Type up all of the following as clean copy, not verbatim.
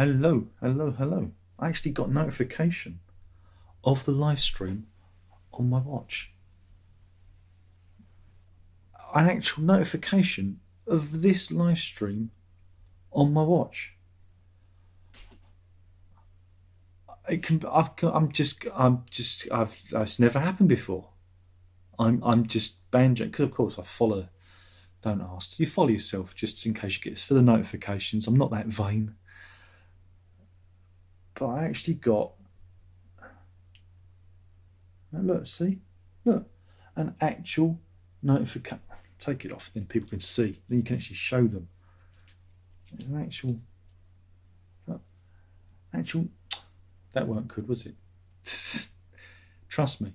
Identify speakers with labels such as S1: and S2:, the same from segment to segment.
S1: Hello, hello, hello. I actually got notification of the live stream on my watch. An actual notification of this live stream on my watch. It's never happened before. I'm just banjo because of course I follow. Don't ask. You follow yourself just in case you get this for the notifications. I'm not that vain, but I actually got. Look, see, look, an actual notification. Take it off, then people can see. Then you can actually show them. There's an actual, look, actual. That weren't good, was it? Trust me.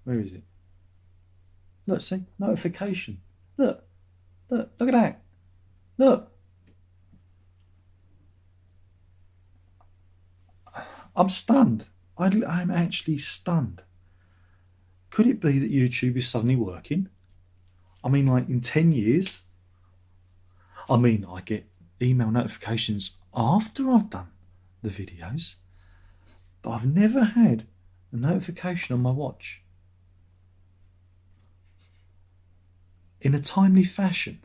S1: Where is it? Look, see, notification. Look at that. Look. I'm stunned. I'm actually stunned. Could it be that YouTube is suddenly working? I mean, like in 10 years? I mean, I get email notifications after I've done the videos, but I've never had a notification on my watch in a timely fashion.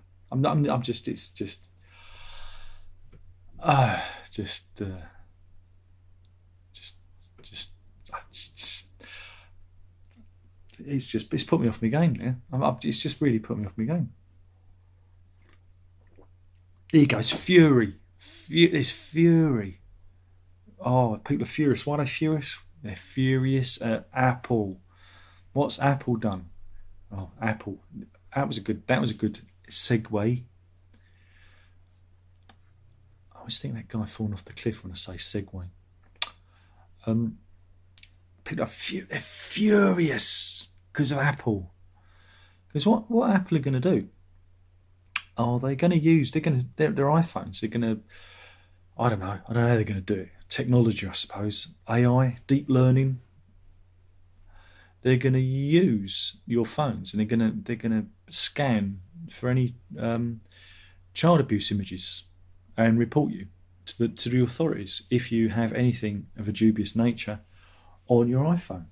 S1: It's just, it's put me off my game now. It's just really put me off my game. There you go. It's fury. It's fury. Oh, people are furious. Why are they furious? They're furious at Apple. What's Apple done? Oh, Apple. That was a good segue. I always think that guy falling off the cliff when I say segue. People are they're furious because of Apple. Because what Apple are going to do? Are they going to use? Their iPhones. They're going to. I don't know how they're going to do it. Technology, I suppose. AI, deep learning. They're going to use your phones, and they're going to scan for any child abuse images, and report you to the authorities if you have anything of a dubious nature on your iPhone.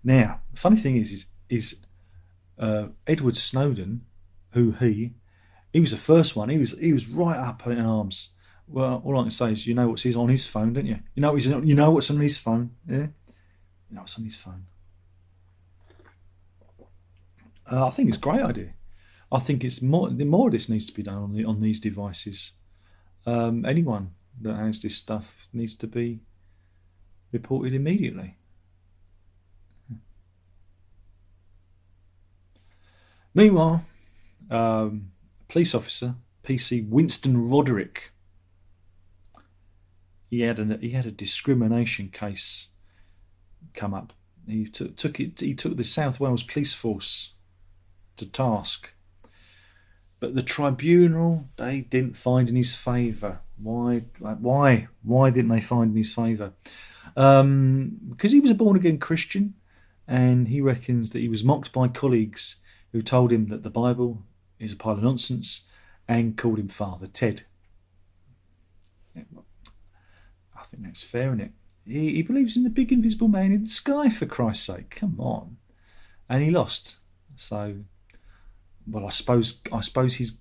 S1: Now, the funny thing is Edward Snowden, he was the first one. He was right up in arms. Well, all I can say is, you know what's on his phone, don't you? You know what's on his phone, yeah. You know what's on his phone. I think it's a great idea. I think it's more of this needs to be done on these devices. Anyone that has this stuff needs to be reported immediately. Meanwhile, police officer PC Winston Roderick. He had a discrimination case come up. He took the South Wales Police Force to task, but the tribunal, they didn't find in his favour. Why didn't they find in his favour? Because he was a born again Christian, and he reckons that he was mocked by colleagues who told him that the Bible is a pile of nonsense and called him Father Ted. I think that's fair, isn't it? He believes in the big invisible man in the sky, for Christ's sake. Come on. And he lost. So, well, I suppose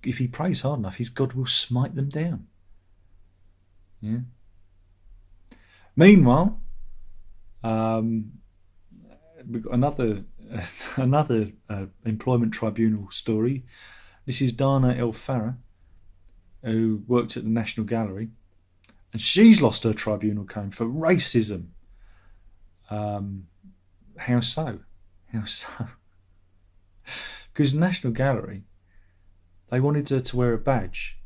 S1: if he prays hard enough, his God will smite them down. Yeah. Meanwhile, we've got another employment tribunal story. This is Dana El Farah, who worked at the National Gallery, and she's lost her tribunal claim for racism. How so? Because National Gallery, they wanted her to wear a badge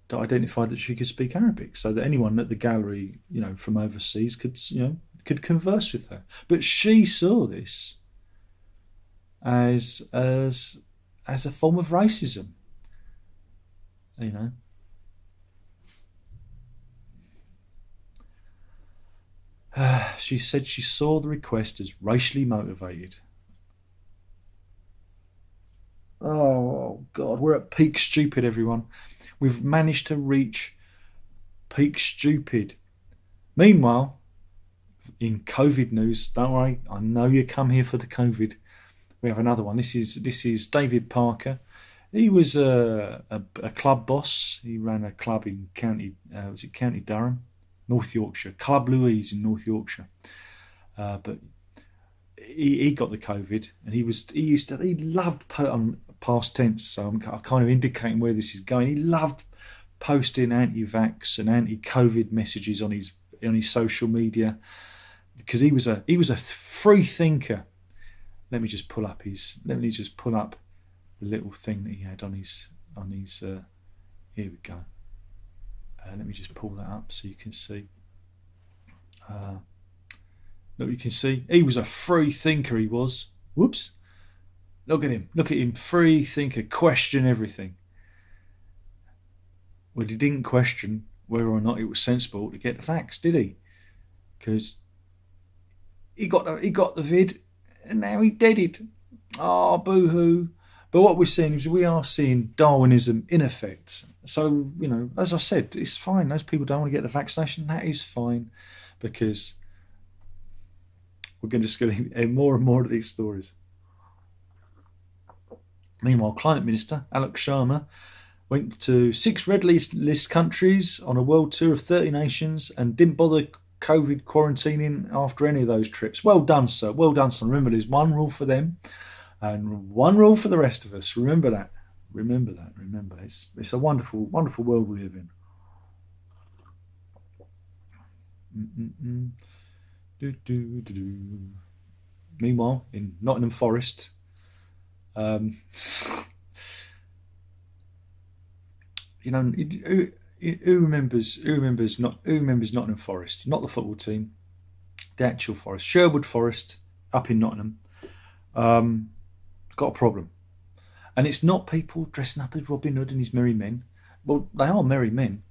S1: that identified that she could speak Arabic, so that anyone at the gallery, from overseas could converse with her. But she saw this as a form of racism. She said she saw the request as racially motivated. Oh God, we're at peak stupid, everyone. We've managed to reach peak stupid. Meanwhile, in COVID news, don't worry, I know you come here for the COVID. We have another one. This is David Parker. He was a club boss. He ran a club in County Durham, North Yorkshire, Club Louise in North Yorkshire. But he got the COVID, and he loved past tense. So I'm kind of indicating where this is going. He loved posting anti-vax and anti-COVID messages on his social media, because he was a free thinker. Let me just pull up the little thing that he had on his here we go. Let me just pull that up so you can see. Look, you can see he was a free thinker. He was. Whoops! Look at him, free thinker, question everything. Well, he didn't question whether or not it was sensible to get the facts, did he? Because he got the vid, and now he deaded. Oh, boo-hoo. But what we're seeing is we are seeing Darwinism in effect. So, as I said, it's fine. Those people don't want to get the vaccination. That is fine, because we're just going to hear more and more of these stories. Meanwhile, Climate Minister Alok Sharma went to 6 red list countries on a world tour of 30 nations and didn't bother COVID quarantining after any of those trips. Well done, sir. Well done, son. Remember, there's one rule for them and one rule for the rest of us. Remember that. Remember. It's a wonderful, wonderful world we live in. Meanwhile, in Nottingham Forest, who remembers Nottingham Forest? Not the football team, the actual forest, Sherwood Forest up in Nottingham. Got a problem, and it's not people dressing up as Robin Hood and his merry men. Well, they are merry men,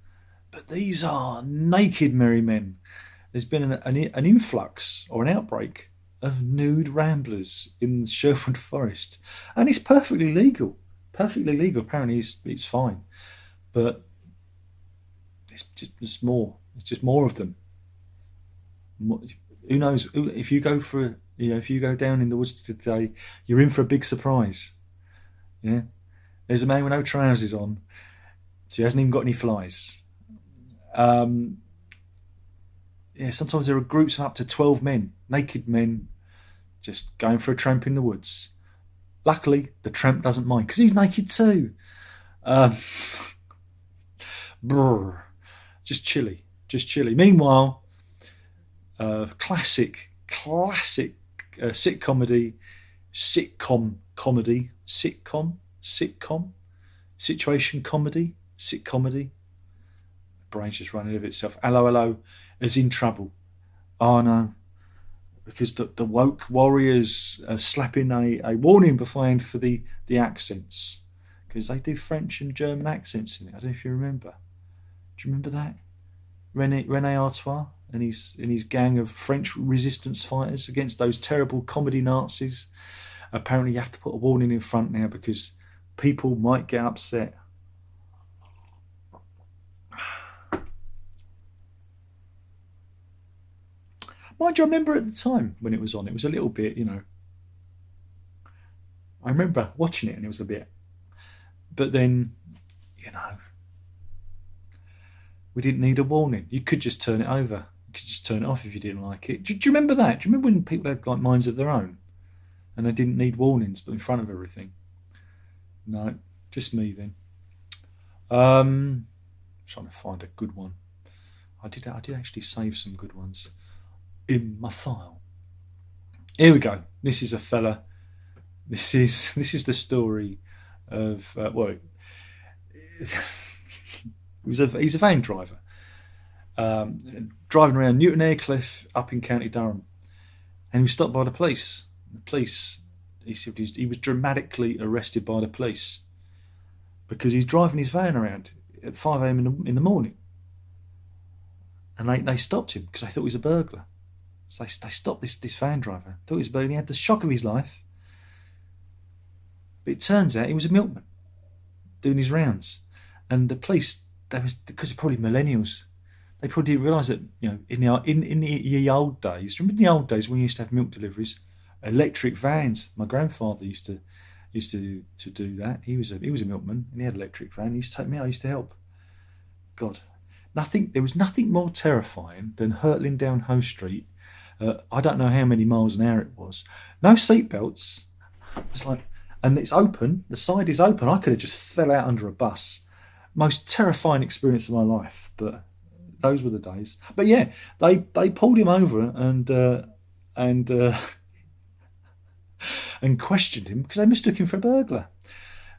S1: but these are naked merry men. There's been an influx or an outbreak of nude ramblers in Sherwood Forest, and it's perfectly legal. Apparently, it's fine, but it's just more. It's just more of them. Who knows? If you go down in the woods today, you're in for a big surprise. Yeah, there's a man with no trousers on, so he hasn't even got any flies. Sometimes there are groups of up to 12 men, naked men, just going for a tramp in the woods. Luckily, the tramp doesn't mind, because he's naked too. Just chilly. Meanwhile, classic sitcom comedy. Brain's just running of itself. Hello is in trouble. Oh no, because the woke warriors are slapping a warning behind for the accents, because they do French and German accents in it. I don't know if you remember. Do you remember that? René Artois and his gang of French resistance fighters against those terrible comedy Nazis. Apparently you have to put a warning in front now, because people might get upset. Mind you, I remember at the time when it was on, it was a little bit, I remember watching it and it was a bit, but then, we didn't need a warning. You could just turn it over. You could just turn it off if you didn't like it. Do you remember that? Do you remember when people had like minds of their own and they didn't need warnings but in front of everything? No, just me then. Trying to find a good one. I did actually save some good ones in my file. Here we go. This is a fella. This is the story of he's a van driver, driving around Newton Aycliffe up in County Durham, and he was stopped by the police. The police, he said, he was dramatically arrested by the police because he's driving his van around at 5 a.m. in the morning, and they stopped him because they thought he was a burglar. So they stopped this van driver. Thought he was a burglar. He had the shock of his life. But it turns out he was a milkman doing his rounds, and the police, because they're probably millennials, they probably didn't realise that, in the old days. Remember in the old days when we used to have milk deliveries, electric vans. My grandfather used to do that. He was a milkman and he had an electric van. He used to take me out. I used to help. God, nothing. There was nothing more terrifying than hurtling down Hoe Street. I don't know how many miles an hour it was. No seatbelts. It's like, and it's open. The side is open. I could have just fell out under a bus. Most terrifying experience of my life. But those were the days. But yeah, they pulled him over and and questioned him because they mistook him for a burglar.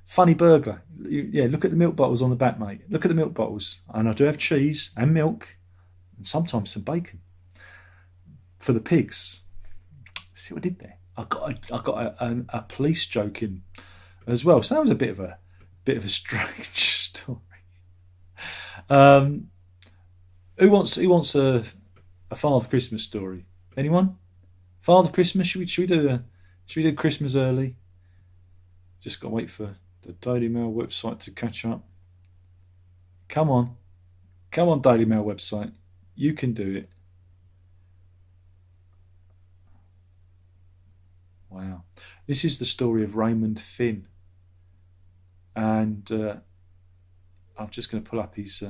S1: Funny burglar. Yeah, look at the milk bottles on the back, mate. Look at the milk bottles. And I do have cheese and milk and sometimes some bacon for the pigs. See what I did there? I got a police joke in as well. So that was a bit of a strange story. Um, who wants a Father Christmas story? Anyone? Father Christmas? Should we do Christmas early? Just got to wait for the Daily Mail website to catch up. Come on. Come on, Daily Mail website. You can do it. Wow. This is the story of Raymond Finn. And I'm just going to pull up his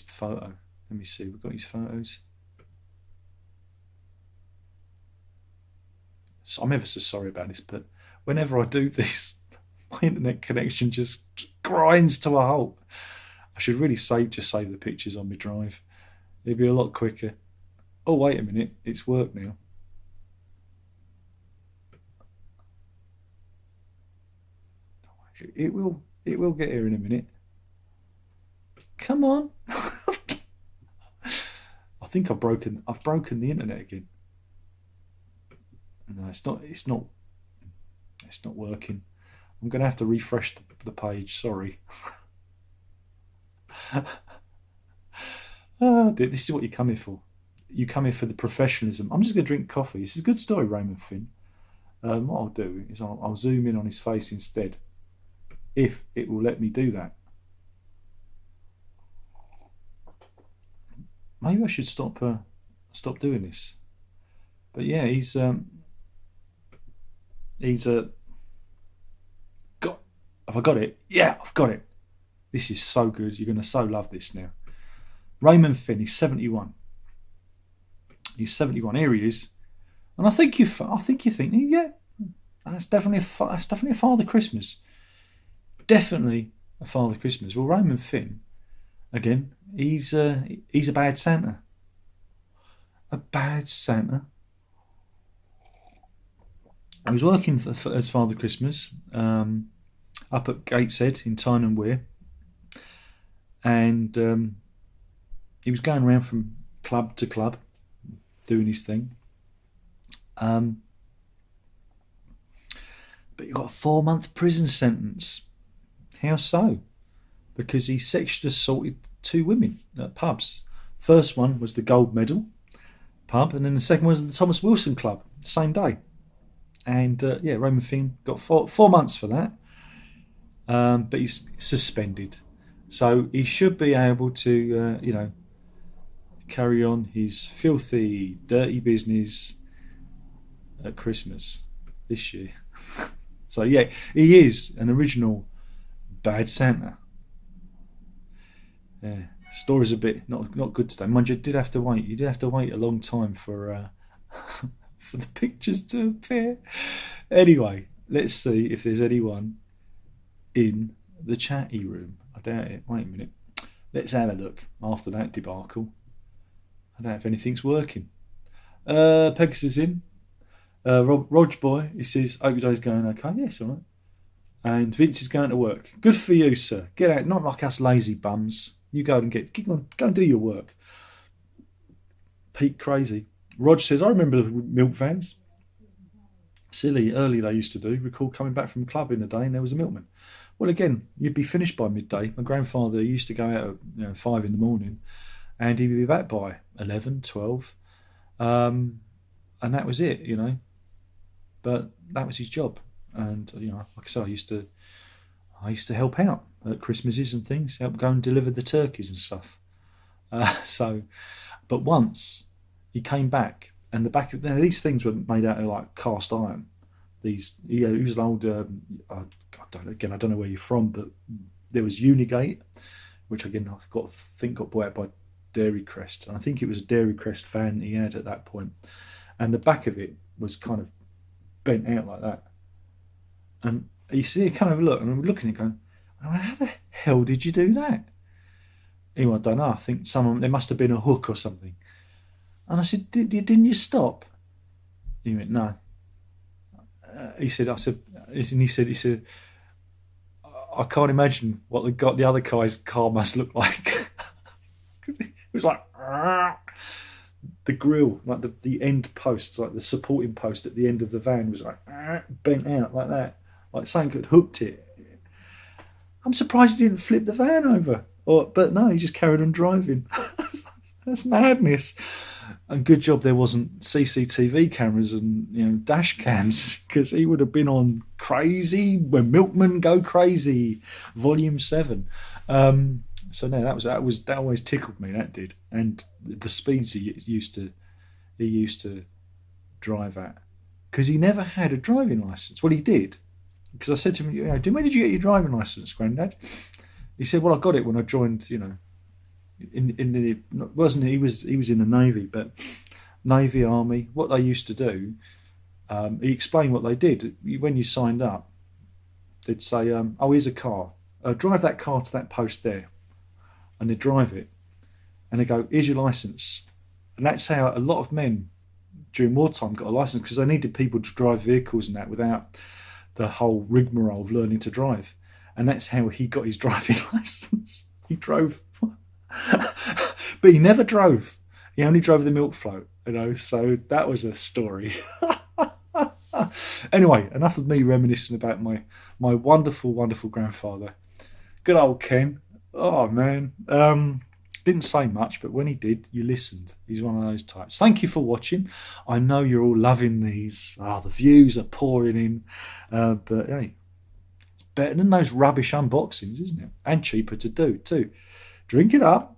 S1: photo. Let me see. We've got his photos. So I'm ever so sorry about this, but whenever I do this, my internet connection just grinds to a halt. I should really just save the pictures on my drive. It'd be a lot quicker. Oh, wait a minute. It's worked now. It will get here in a minute. Come on. I think I've broken the internet again. No, it's not working. I'm going to have to refresh the page. Sorry. Oh, dear, this is what you come here for. You come here for the professionalism. I'm just going to drink coffee. This is a good story, Raymond Finn. What I'll do is I'll zoom in on his face instead, if it will let me do that. Maybe I should stop doing this. But yeah, he's got. Have I got it? Yeah, I've got it. This is so good. You're going to so love this now. Raymond Finn. He's 71. He's 71. Here he is. And I think you're thinking, yeah, that's definitely a Father Christmas. Definitely a Father Christmas. Well, Raymond Finn, again, he's a bad Santa. A bad Santa. I was working as Father Christmas up at Gateshead in Tyne and Wear, and he was going around from club to club doing his thing. But he got a 4-month prison sentence. How so? Because he sexually assaulted 2 women at pubs. First one was the Gold Medal pub, and then the second one was the Thomas Wilson Club, same day. And Raymond Finn got 4 months for that, but he's suspended, so he should be able to, carry on his filthy, dirty business at Christmas this year. So yeah, he is an original bad Santa. Yeah, story's a bit not good today. Mind you, you did have to wait a long time for for the pictures to appear. Anyway, let's see if there's anyone in the chatty room. I doubt it. Wait a minute. Let's have a look after that debacle. I don't know if anything's working. Pegasus in. Rog Boy, he says, hope your day's going okay. Yes, all right. And Vince is going to work. Good for you, sir. Get out, not like us lazy bums. You go and go and do your work. Pete crazy. Rog says, I remember the milk vans. Silly, early they used to do. Recall coming back from club in the day and there was a milkman. Well, again, you'd be finished by midday. My grandfather used to go out at 5 in the morning and he'd be back by 11, 12. And that was it, But that was his job. And, like I said, I used to help out at Christmases and things, help go and deliver the turkeys and stuff. So, but once he came back, and the back of these things were made out of like cast iron. He was an old. I don't know where you're from, but there was Unigate, which again I've got to think got bought out by Dairy Crest, and I think it was a Dairy Crest fan he had at that point, and the back of it was kind of bent out like that, and you see it kind of look, and I'm looking at it going, oh, how the hell did you do that? Anyway, I don't know. I think there must have been a hook or something. And I said, didn't you stop? He went, no. He said, I said, and he said, I can't imagine what the other guy's car must look like. It was like the grill, like the end post, like the supporting post at the end of the van was like bent out like that, like something had hooked it. I'm surprised he didn't flip the van over. But no, he just carried on driving. That's madness. And good job there wasn't CCTV cameras and dash cams, because he would have been on Crazy When Milkmen Go Crazy, Volume 7. So no, that always tickled me. That did, and the speeds he used to drive at, because he never had a driving license. Well, he did, because I said to him, when did you get your driving license, Grandad? He said, well, I got it when I joined, in the wasn't he was in the Navy, but Navy, Army, what they used to do. He explained what they did when you signed up. They'd say, "Oh, here's a car. Drive that car to that post there," and they drive it, and they go, "Here's your license," and that's how a lot of men during wartime got a license, because they needed people to drive vehicles and that without the whole rigmarole of learning to drive, and that's how he got his driving license. He drove. But he never drove. He only drove the milk float, so that was a story. Anyway, enough of me reminiscing about my wonderful, wonderful grandfather. Good old Ken. Oh, man. Didn't say much, but when he did, you listened. He's one of those types. Thank you for watching. I know you're all loving these. The views are pouring in. But hey, it's better than those rubbish unboxings, isn't it? And cheaper to do, too. Drink it up.